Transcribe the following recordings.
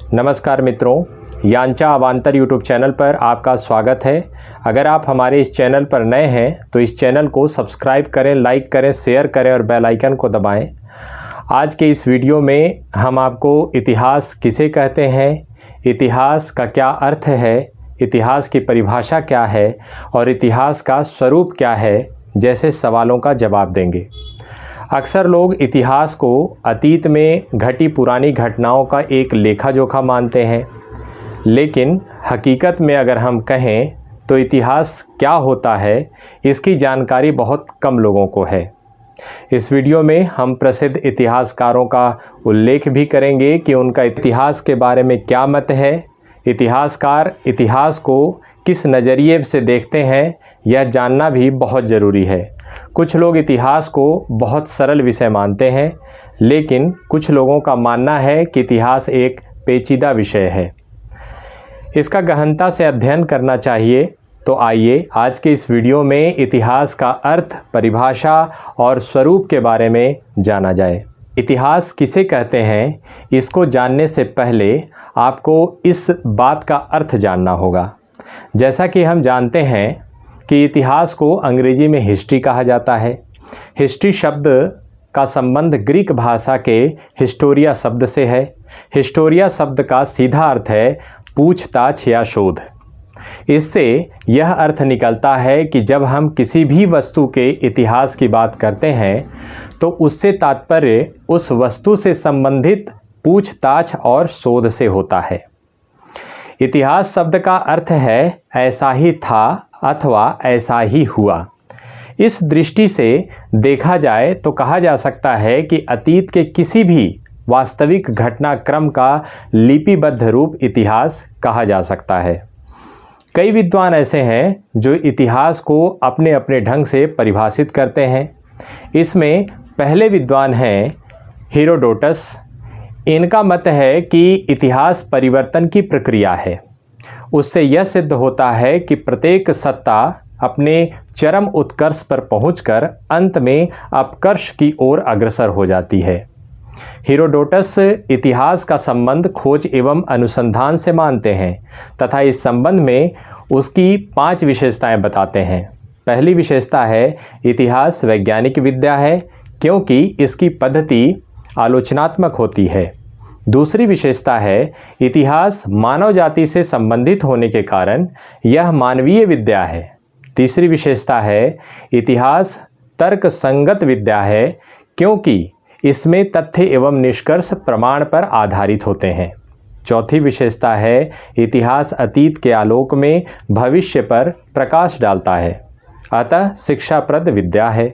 नमस्कार मित्रों, यांचा अवांतर यूट्यूब चैनल पर आपका स्वागत है। अगर आप हमारे इस चैनल पर नए हैं तो इस चैनल को सब्सक्राइब करें, लाइक करें, शेयर करें और बेल आइकन को दबाएं। आज के इस वीडियो में हम आपको इतिहास किसे कहते हैं, इतिहास का क्या अर्थ है, इतिहास की परिभाषा क्या है और इतिहास का स्वरूप क्या है जैसे सवालों का जवाब देंगे। अक्सर लोग इतिहास को अतीत में घटी पुरानी घटनाओं का एक लेखा जोखा मानते हैं, लेकिन हकीकत में अगर हम कहें तो इतिहास क्या होता है इसकी जानकारी बहुत कम लोगों को है। इस वीडियो में हम प्रसिद्ध इतिहासकारों का उल्लेख भी करेंगे कि उनका इतिहास के बारे में क्या मत है, इतिहासकार इतिहास को किस नज़रिए से देखते हैं यह जानना भी बहुत ज़रूरी है। कुछ लोग इतिहास को बहुत सरल विषय मानते हैं, लेकिन कुछ लोगों का मानना है कि इतिहास एक पेचीदा विषय है, इसका गहनता से अध्ययन करना चाहिए। तो आइए आज के इस वीडियो में इतिहास का अर्थ, परिभाषा और स्वरूप के बारे में जाना जाए। इतिहास किसे कहते हैं, इसको जानने से पहले आपको इस बात का अर्थ जानना होगा। जैसा कि हम जानते हैं कि इतिहास को अंग्रेजी में हिस्ट्री कहा जाता है। हिस्ट्री शब्द का संबंध ग्रीक भाषा के हिस्टोरिया शब्द से है। हिस्टोरिया शब्द का सीधा अर्थ है पूछताछ या शोध। इससे यह अर्थ निकलता है कि जब हम किसी भी वस्तु के इतिहास की बात करते हैं तो उससे तात्पर्य उस वस्तु से संबंधित पूछताछ और शोध से होता है। इतिहास शब्द का अर्थ है ऐसा ही था अथवा ऐसा ही हुआ। इस दृष्टि से देखा जाए तो कहा जा सकता है कि अतीत के किसी भी वास्तविक घटनाक्रम का लिपिबद्ध रूप इतिहास कहा जा सकता है। कई विद्वान ऐसे हैं जो इतिहास को अपने अपने ढंग से परिभाषित करते हैं। इसमें पहले विद्वान हैं हेरोडोटस। इनका मत है कि इतिहास परिवर्तन की प्रक्रिया है। उससे यह सिद्ध होता है कि प्रत्येक सत्ता अपने चरम उत्कर्ष पर पहुंचकर अंत में अपकर्ष की ओर अग्रसर हो जाती है। हेरोडोटस इतिहास का संबंध खोज एवं अनुसंधान से मानते हैं तथा इस संबंध में उसकी 5 विशेषताएं बताते हैं। पहली विशेषता है इतिहास वैज्ञानिक विद्या है, क्योंकि इसकी पद्धति आलोचनात्मक होती है। दूसरी विशेषता है इतिहास मानव जाति से संबंधित होने के कारण यह मानवीय विद्या है। तीसरी विशेषता है इतिहास तर्क संगत विद्या है, क्योंकि इसमें तथ्य एवं निष्कर्ष प्रमाण पर आधारित होते हैं। चौथी विशेषता है इतिहास अतीत के आलोक में भविष्य पर प्रकाश डालता है, अतः शिक्षाप्रद विद्या है।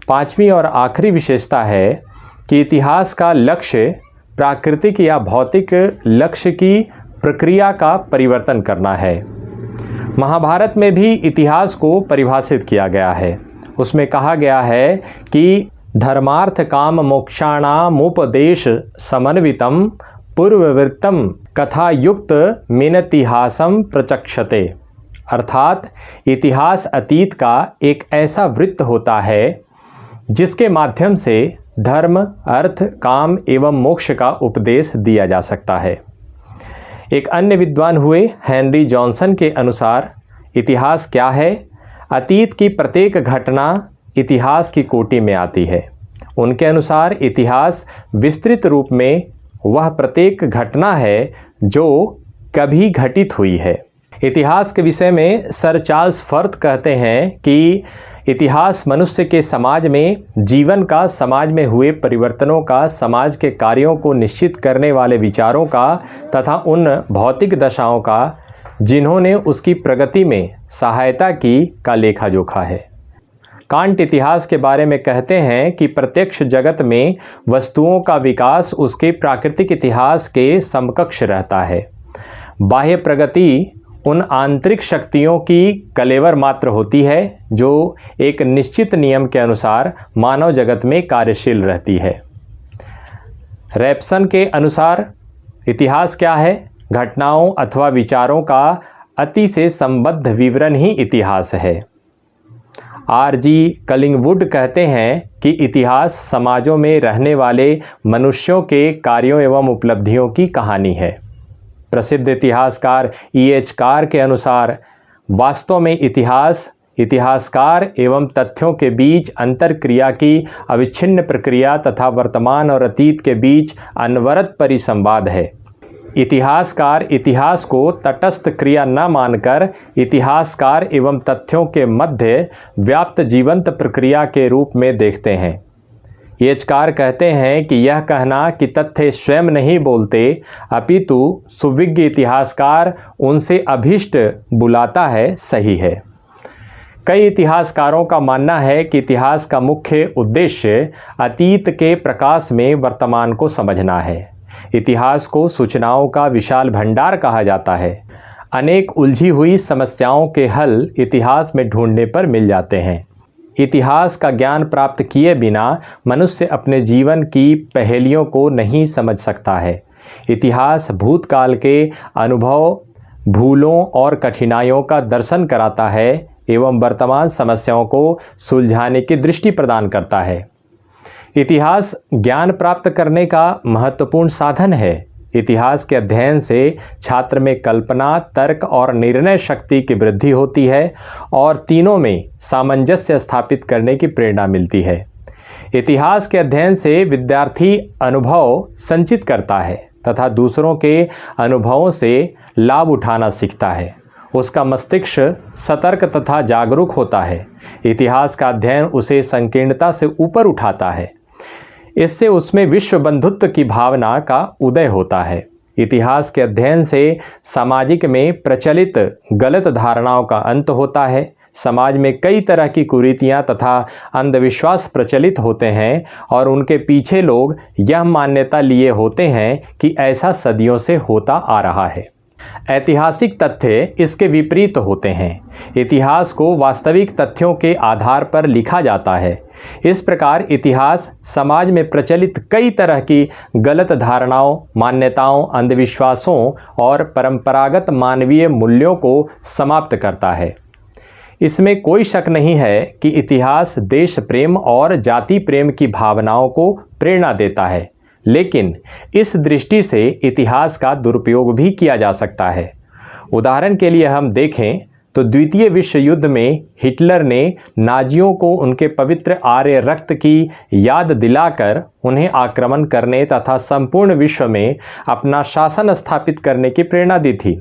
पांचवी और आखिरी विशेषता है कि इतिहास का लक्ष्य प्राकृतिक या भौतिक लक्ष्य की प्रक्रिया का परिवर्तन करना है। महाभारत में भी इतिहास को परिभाषित किया गया है। उसमें कहा गया है कि धर्मार्थ काम मोक्षाणामुपदेश समन्वितम पूर्ववृत्तम कथायुक्त मिनतिहासम प्रचक्षते। अर्थात इतिहास अतीत का एक ऐसा वृत्त होता है जिसके माध्यम से धर्म, अर्थ, काम एवं मोक्ष का उपदेश दिया जा सकता है। एक अन्य विद्वान हुए हेनरी जॉनसन के अनुसार इतिहास क्या है? अतीत की प्रत्येक घटना इतिहास की कोटि में आती है। उनके अनुसार इतिहास विस्तृत रूप में वह प्रत्येक घटना है जो कभी घटित हुई है। इतिहास के विषय में सर चार्ल्स फर्थ कहते हैं कि इतिहास मनुष्य के समाज में जीवन का, समाज में हुए परिवर्तनों का, समाज के कार्यों को निश्चित करने वाले विचारों का तथा उन भौतिक दशाओं का जिन्होंने उसकी प्रगति में सहायता की का लेखा जोखा है। कांट इतिहास के बारे में कहते हैं कि प्रत्यक्ष जगत में वस्तुओं का विकास उसके प्राकृतिक इतिहास के समकक्ष रहता है। बाह्य प्रगति उन आंतरिक शक्तियों की कलेवर मात्र होती है जो एक निश्चित नियम के अनुसार मानव जगत में कार्यशील रहती है। रैप्सन के अनुसार इतिहास क्या है? घटनाओं अथवा विचारों का अति से संबद्ध विवरण ही इतिहास है। R.G. कलिंगवुड कहते हैं कि इतिहास समाजों में रहने वाले मनुष्यों के कार्यों एवं उपलब्धियों की कहानी है। प्रसिद्ध इतिहासकार E.H. कार के अनुसार वास्तव में इतिहासकार एवं तथ्यों के बीच अंतरक्रिया की अविच्छिन्न प्रक्रिया तथा वर्तमान और अतीत के बीच अनवरत परिसंवाद है। इतिहासकार इतिहास को तटस्थ क्रिया न मानकर इतिहासकार एवं तथ्यों के मध्य व्याप्त जीवंत प्रक्रिया के रूप में देखते हैं। E.H. कार कहते हैं कि यह कहना कि तथ्य स्वयं नहीं बोलते अपितु सुविज्ञ इतिहासकार उनसे अभीष्ट बुलाता है, सही है। कई इतिहासकारों का मानना है कि इतिहास का मुख्य उद्देश्य अतीत के प्रकाश में वर्तमान को समझना है। इतिहास को सूचनाओं का विशाल भंडार कहा जाता है। अनेक उलझी हुई समस्याओं के हल इतिहास में ढूंढने पर मिल जाते हैं। इतिहास का ज्ञान प्राप्त किए बिना मनुष्य अपने जीवन की पहेलियों को नहीं समझ सकता है। इतिहास भूतकाल के अनुभव, भूलों और कठिनाइयों का दर्शन कराता है एवं वर्तमान समस्याओं को सुलझाने की दृष्टि प्रदान करता है। इतिहास ज्ञान प्राप्त करने का महत्वपूर्ण साधन है। इतिहास के अध्ययन से छात्र में कल्पना, तर्क और निर्णय शक्ति की वृद्धि होती है और तीनों में सामंजस्य स्थापित करने की प्रेरणा मिलती है। इतिहास के अध्ययन से विद्यार्थी अनुभव संचित करता है तथा दूसरों के अनुभवों से लाभ उठाना सीखता है। उसका मस्तिष्क सतर्क तथा जागरूक होता है। इतिहास का अध्ययन उसे संकीर्णता से ऊपर उठाता है। इससे उसमें विश्व बंधुत्व की भावना का उदय होता है। इतिहास के अध्ययन से सामाजिक में प्रचलित गलत धारणाओं का अंत होता है। समाज में कई तरह की कुरीतियां तथा अंधविश्वास प्रचलित होते हैं और उनके पीछे लोग यह मान्यता लिए होते हैं कि ऐसा सदियों से होता आ रहा है। ऐतिहासिक तथ्य इसके विपरीत होते हैं। इतिहास को वास्तविक तथ्यों के आधार पर लिखा जाता है। इस प्रकार इतिहास समाज में प्रचलित कई तरह की गलत धारणाओं, मान्यताओं, अंधविश्वासों और परंपरागत मानवीय मूल्यों को समाप्त करता है। इसमें कोई शक नहीं है कि इतिहास देश प्रेम और जाति प्रेम की भावनाओं को प्रेरणा देता है, लेकिन इस दृष्टि से इतिहास का दुरुपयोग भी किया जा सकता है। उदाहरण के लिए हम देखें तो द्वितीय विश्व युद्ध में हिटलर ने नाजियों को उनके पवित्र आर्य रक्त की याद दिलाकर उन्हें आक्रमण करने तथा संपूर्ण विश्व में अपना शासन स्थापित करने की प्रेरणा दी थी।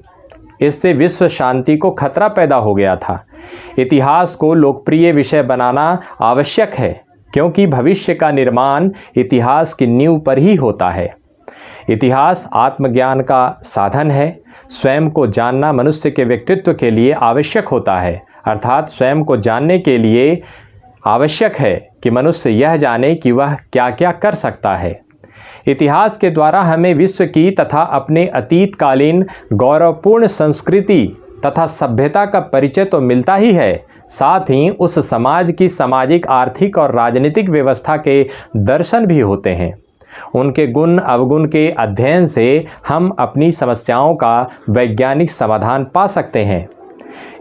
इससे विश्व शांति को खतरा पैदा हो गया था। इतिहास को लोकप्रिय विषय बनाना आवश्यक है, क्योंकि भविष्य का निर्माण इतिहास की नींव पर ही होता है। इतिहास आत्मज्ञान का साधन है। स्वयं को जानना मनुष्य के व्यक्तित्व के लिए आवश्यक होता है। अर्थात स्वयं को जानने के लिए आवश्यक है कि मनुष्य यह जाने कि वह क्या क्या कर सकता है। इतिहास के द्वारा हमें विश्व की तथा अपने अतीतकालीन गौरवपूर्ण संस्कृति तथा सभ्यता का परिचय तो मिलता ही है, साथ ही उस समाज की सामाजिक, आर्थिक और राजनीतिक व्यवस्था के दर्शन भी होते हैं। उनके गुण अवगुण के अध्ययन से हम अपनी समस्याओं का वैज्ञानिक समाधान पा सकते हैं।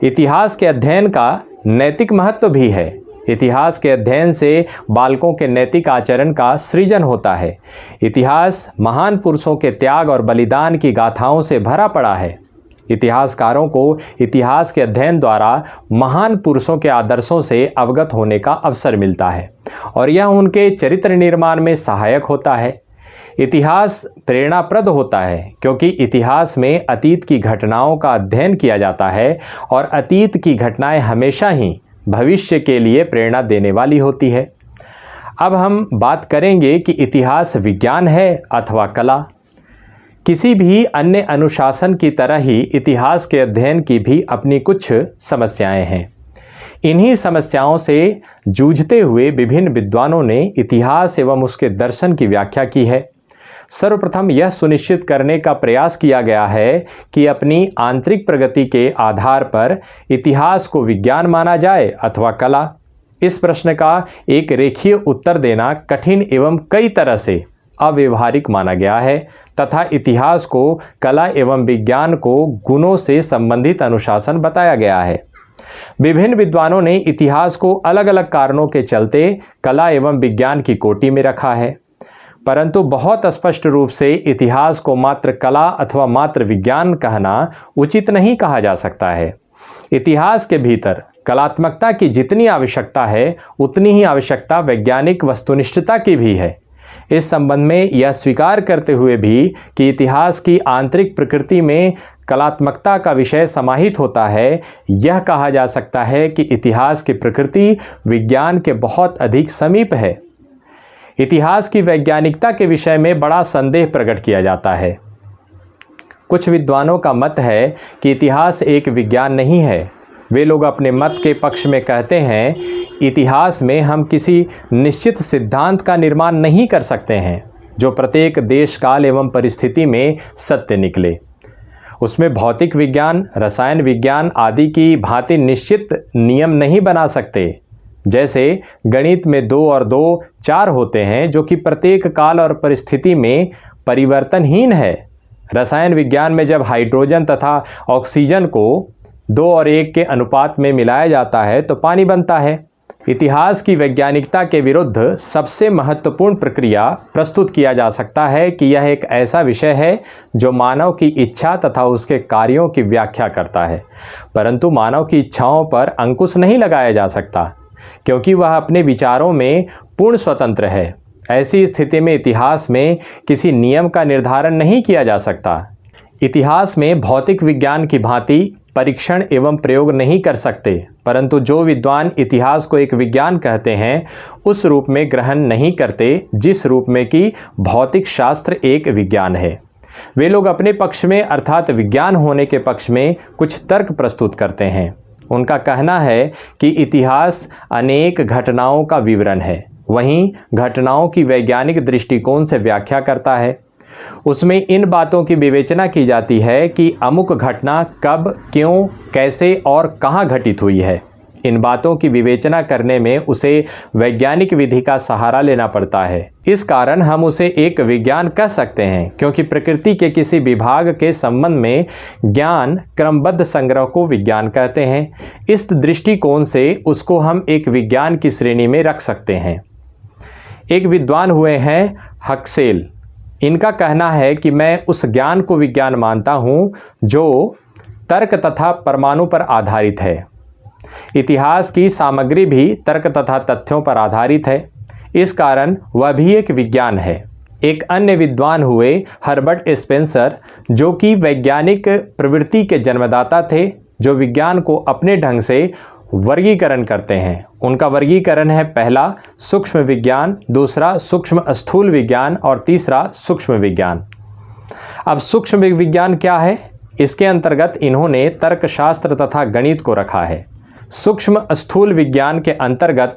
इतिहास के अध्ययन का नैतिक महत्व भी है। इतिहास के अध्ययन से बालकों के नैतिक आचरण का सृजन होता है। इतिहास महान पुरुषों के त्याग और बलिदान की गाथाओं से भरा पड़ा है। इतिहासकारों को इतिहास के अध्ययन द्वारा महान पुरुषों के आदर्शों से अवगत होने का अवसर मिलता है और यह उनके चरित्र निर्माण में सहायक होता है। इतिहास प्रेरणाप्रद होता है, क्योंकि इतिहास में अतीत की घटनाओं का अध्ययन किया जाता है और अतीत की घटनाएं हमेशा ही भविष्य के लिए प्रेरणा देने वाली होती है। अब हम बात करेंगे कि इतिहास विज्ञान है अथवा कला। किसी भी अन्य अनुशासन की तरह ही इतिहास के अध्ययन की भी अपनी कुछ समस्याएं हैं। इन्हीं समस्याओं से जूझते हुए विभिन्न विद्वानों ने इतिहास एवं उसके दर्शन की व्याख्या की है। सर्वप्रथम यह सुनिश्चित करने का प्रयास किया गया है कि अपनी आंतरिक प्रगति के आधार पर इतिहास को विज्ञान माना जाए अथवा कला। इस प्रश्न का एक रेखीय उत्तर देना कठिन एवं कई तरह से अव्यवहारिक माना गया है तथा इतिहास को कला एवं विज्ञान को गुणों से संबंधित अनुशासन बताया गया है। विभिन्न विद्वानों ने इतिहास को अलग अलग कारणों के चलते कला एवं विज्ञान की कोटि में रखा है। परंतु बहुत स्पष्ट रूप से इतिहास को मात्र कला अथवा मात्र विज्ञान कहना उचित नहीं कहा जा सकता है। इतिहास के भीतर कलात्मकता की जितनी आवश्यकता है उतनी ही आवश्यकता वैज्ञानिक वस्तुनिष्ठता की भी है। इस संबंध में यह स्वीकार करते हुए भी कि इतिहास की आंतरिक प्रकृति में कलात्मकता का विषय समाहित होता है, यह कहा जा सकता है कि इतिहास की प्रकृति विज्ञान के बहुत अधिक समीप है। इतिहास की वैज्ञानिकता के विषय में बड़ा संदेह प्रकट किया जाता है। कुछ विद्वानों का मत है कि इतिहास एक विज्ञान नहीं है। वे लोग अपने मत के पक्ष में कहते हैं, इतिहास में हम किसी निश्चित सिद्धांत का निर्माण नहीं कर सकते हैं जो प्रत्येक देश काल एवं परिस्थिति में सत्य निकले। उसमें भौतिक विज्ञान, रसायन विज्ञान आदि की भांति निश्चित नियम नहीं बना सकते। जैसे गणित में 2 और 2 4 होते हैं, जो कि प्रत्येक काल और परिस्थिति में परिवर्तनहीन है। रसायन विज्ञान में जब हाइड्रोजन तथा ऑक्सीजन को 2 और 1 के अनुपात में मिलाया जाता है तो पानी बनता है। इतिहास की वैज्ञानिकता के विरुद्ध सबसे महत्वपूर्ण प्रक्रिया प्रस्तुत किया जा सकता है कि यह एक ऐसा विषय है जो मानव की इच्छा तथा उसके कार्यों की व्याख्या करता है, परंतु मानव की इच्छाओं पर अंकुश नहीं लगाया जा सकता, क्योंकि वह अपने विचारों में पूर्ण स्वतंत्र है। ऐसी स्थिति में इतिहास में किसी नियम का निर्धारण नहीं किया जा सकता। इतिहास में भौतिक विज्ञान की भांति परीक्षण एवं प्रयोग नहीं कर सकते, परंतु जो विद्वान इतिहास को एक विज्ञान कहते हैं उस रूप में ग्रहण नहीं करते जिस रूप में कि भौतिक शास्त्र एक विज्ञान है। वे लोग अपने पक्ष में अर्थात विज्ञान होने के पक्ष में कुछ तर्क प्रस्तुत करते हैं। उनका कहना है कि इतिहास अनेक घटनाओं का विवरण है, वहीं घटनाओं की वैज्ञानिक दृष्टिकोण से व्याख्या करता है। उसमें इन बातों की विवेचना की जाती है कि अमुक घटना कब, क्यों, कैसे और कहाँ घटित हुई है। इन बातों की विवेचना करने में उसे वैज्ञानिक विधि का सहारा लेना पड़ता है। इस कारण हम उसे एक विज्ञान कह सकते हैं, क्योंकि प्रकृति के किसी विभाग के संबंध में ज्ञान क्रमबद्ध संग्रह को विज्ञान कहते हैं। इस दृष्टिकोण से उसको हम एक विज्ञान की श्रेणी में रख सकते हैं। एक विद्वान हुए हैं हक्सेल। इनका कहना है कि मैं उस ज्ञान को विज्ञान मानता हूँ जो तर्क तथा परमाणु पर आधारित है। इतिहास की सामग्री भी तर्क तथा तथ्यों पर आधारित है, इस कारण वह भी एक विज्ञान है। एक अन्य विद्वान हुए हर्बर्ट स्पेंसर, जो कि वैज्ञानिक प्रवृत्ति के जन्मदाता थे, जो विज्ञान को अपने ढंग से वर्गीकरण करते हैं। उनका वर्गीकरण है, पहला सूक्ष्म विज्ञान, दूसरा सूक्ष्म स्थूल विज्ञान और तीसरा सूक्ष्म विज्ञान। अब सूक्ष्म विज्ञान क्या है? इसके अंतर्गत इन्होंने तर्कशास्त्र तथा गणित को रखा है। सूक्ष्म स्थूल विज्ञान के अंतर्गत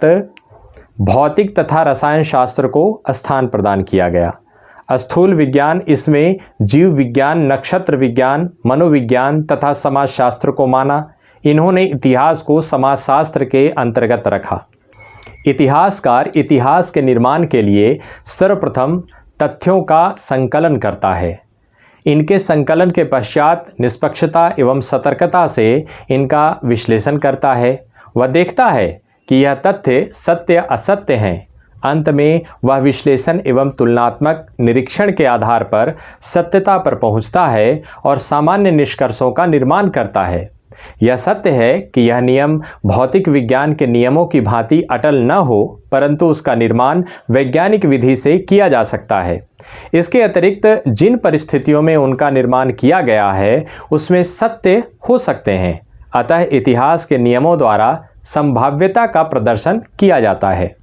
भौतिक तथा रसायन शास्त्र को स्थान प्रदान किया गया। स्थूल विज्ञान, इसमें जीव विज्ञान, नक्षत्र विज्ञान, मनोविज्ञान तथा समाजशास्त्र को माना। इन्होंने इतिहास को समाजशास्त्र के अंतर्गत रखा। इतिहासकार इतिहास के निर्माण के लिए सर्वप्रथम तथ्यों का संकलन करता है। इनके संकलन के पश्चात निष्पक्षता एवं सतर्कता से इनका विश्लेषण करता है। वह देखता है कि यह तथ्य सत्य असत्य हैं। अंत में वह विश्लेषण एवं तुलनात्मक निरीक्षण के आधार पर सत्यता पर पहुंचता है और सामान्य निष्कर्षों का निर्माण करता है। यह सत्य है कि यह नियम भौतिक विज्ञान के नियमों की भांति अटल न हो, परंतु उसका निर्माण वैज्ञानिक विधि से किया जा सकता है। इसके अतिरिक्त जिन परिस्थितियों में उनका निर्माण किया गया है उसमें सत्य हो सकते हैं। अतः इतिहास के नियमों द्वारा संभाव्यता का प्रदर्शन किया जाता है।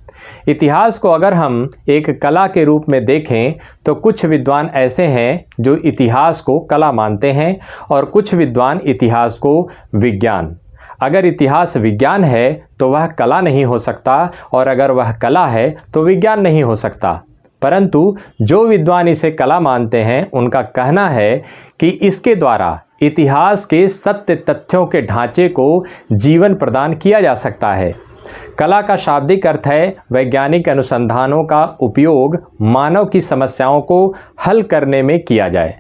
इतिहास को अगर हम एक कला के रूप में देखें तो कुछ विद्वान ऐसे हैं जो इतिहास को कला मानते हैं और कुछ विद्वान इतिहास को विज्ञान। अगर इतिहास विज्ञान है तो वह कला नहीं हो सकता, और अगर वह कला है तो विज्ञान नहीं हो सकता। परंतु जो विद्वान इसे कला मानते हैं उनका कहना है कि इसके द्वारा इतिहास के सत्य तथ्यों के ढांचे को जीवन प्रदान किया जा सकता है। कला का शाब्दिक अर्थ है वैज्ञानिक अनुसंधानों का उपयोग मानव की समस्याओं को हल करने में किया जाए।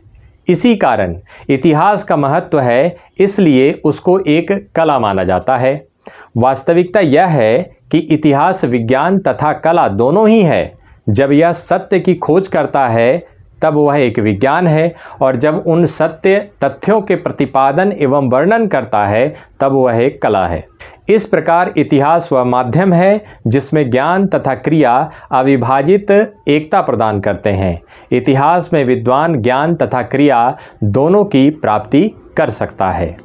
इसी कारण इतिहास का महत्व है, इसलिए उसको एक कला माना जाता है। वास्तविकता यह है कि इतिहास विज्ञान तथा कला दोनों ही है। जब यह सत्य की खोज करता है तब वह एक विज्ञान है, और जब उन सत्य तथ्यों के प्रतिपादन एवं वर्णन करता है तब वह एक कला है। इस प्रकार इतिहास वह माध्यम है जिसमें ज्ञान तथा क्रिया अविभाजित एकता प्रदान करते हैं। इतिहास में विद्वान ज्ञान तथा क्रिया दोनों की प्राप्ति कर सकता है।